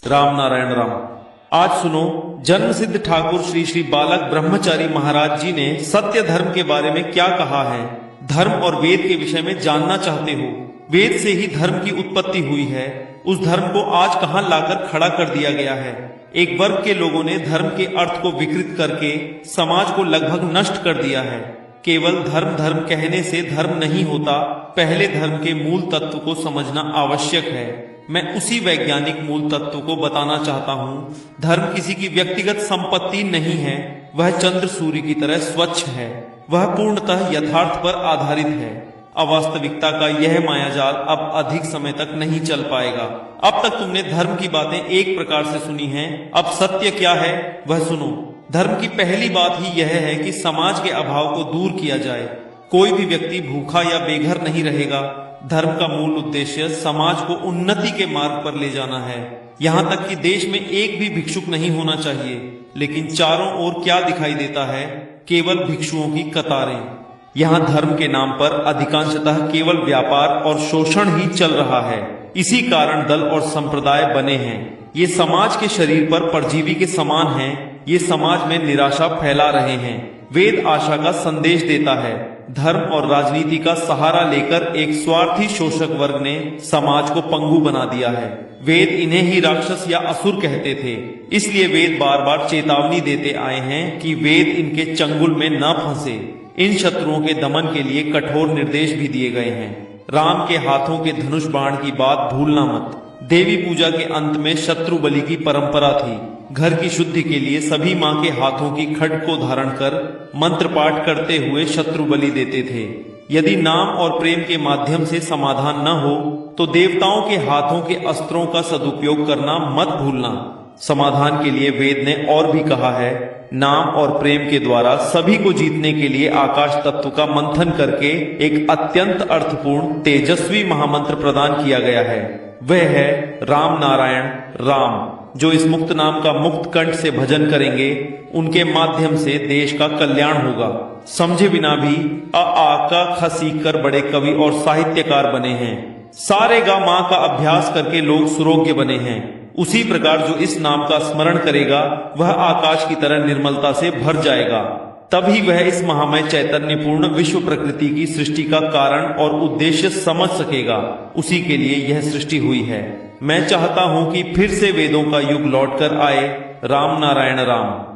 राम नारायण राम। आज सुनो, जन्म सिद्ध ठाकुर श्री श्री बालक ब्रह्मचारी महाराज जी ने सत्य धर्म के बारे में क्या कहा है। धर्म और वेद के विषय में जानना चाहते हो? वेद से ही धर्म की उत्पत्ति हुई है। उस धर्म को आज कहां लाकर खड़ा कर दिया गया है। एक वर्ग के लोगों ने धर्म के अर्थ को विकृत करके समाज को लगभग नष्ट कर दिया है। केवल धर्म धर्म कहने से धर्म नहीं होता, पहले धर्म के मूल तत्व को समझना आवश्यक है। मैं उसी वैज्ञानिक मूल तत्व को बताना चाहता हूँ। धर्म किसी की व्यक्तिगत संपत्ति नहीं है, वह चंद्र सूर्य की तरह स्वच्छ है। वह पूर्णतः यथार्थ पर आधारित है। अवास्तविकता का यह मायाजाल अब अधिक समय तक नहीं चल पाएगा। अब तक तुमने धर्म की बातें एक प्रकार से सुनी हैं, अब सत्य क्या है वह सुनो। धर्म की पहली बात ही यह है कि समाज के अभाव को दूर किया जाए। कोई भी व्यक्ति भूखा या बेघर नहीं रहेगा। धर्म का मूल उद्देश्य समाज को उन्नति के मार्ग पर ले जाना है। यहाँ तक कि देश में एक भी भिक्षुक नहीं होना चाहिए। लेकिन चारों ओर क्या दिखाई देता है? केवल भिक्षुओं की कतारें। यहाँ धर्म के नाम पर अधिकांशतः केवल व्यापार और शोषण ही चल रहा है। इसी कारण दल और संप्रदाय बने हैं। ये समाज के शरीर पर परजीवी के समान हैं। ये समाज में निराशा फैला रहे हैं। वेद आशा का संदेश देता है। धर्म और राजनीति का सहारा लेकर एक स्वार्थी शोषक वर्ग ने समाज को पंगु बना दिया है। वेद इन्हें ही राक्षस या असुर कहते थे। इसलिए वेद बार बार चेतावनी देते आए हैं कि वेद इनके चंगुल में न फंसे। इन शत्रुओं के दमन के लिए कठोर निर्देश भी दिए गए हैं। राम के हाथों के धनुष बाण की बात भूलना मत। देवी पूजा के अंत में शत्रु बलि की परंपरा थी। घर की शुद्धि के लिए सभी माँ के हाथों की खड्ग को धारण कर मंत्र पाठ करते हुए शत्रु बलि देते थे। यदि नाम और प्रेम के माध्यम से समाधान न हो तो देवताओं के हाथों के अस्त्रों का सदुपयोग करना मत भूलना। समाधान के लिए वेद ने और भी कहा है, नाम और प्रेम के द्वारा सभी को जीतने के लिए आकाश तत्व का मंथन करके एक अत्यंत अर्थपूर्ण तेजस्वी महामंत्र प्रदान किया गया है। वह है राम नारायण राम। जो इस मुक्त नाम का मुक्त कंठ से भजन करेंगे उनके माध्यम से देश का कल्याण होगा। समझे बिना भी आ का ख सीख कर बड़े कवि और साहित्यकार बने हैं। सारे गा माँ का अभ्यास करके लोग सुरोग्य बने हैं। उसी प्रकार जो इस नाम का स्मरण करेगा वह आकाश की तरह निर्मलता से भर जाएगा। तभी वह इस महामय चैतन्यपूर्ण विश्व प्रकृति की सृष्टि का कारण और उद्देश्य समझ सकेगा। उसी के लिए यह सृष्टि हुई है। मैं चाहता हूं कि फिर से वेदों का युग लौटकर आए। राम नारायण राम।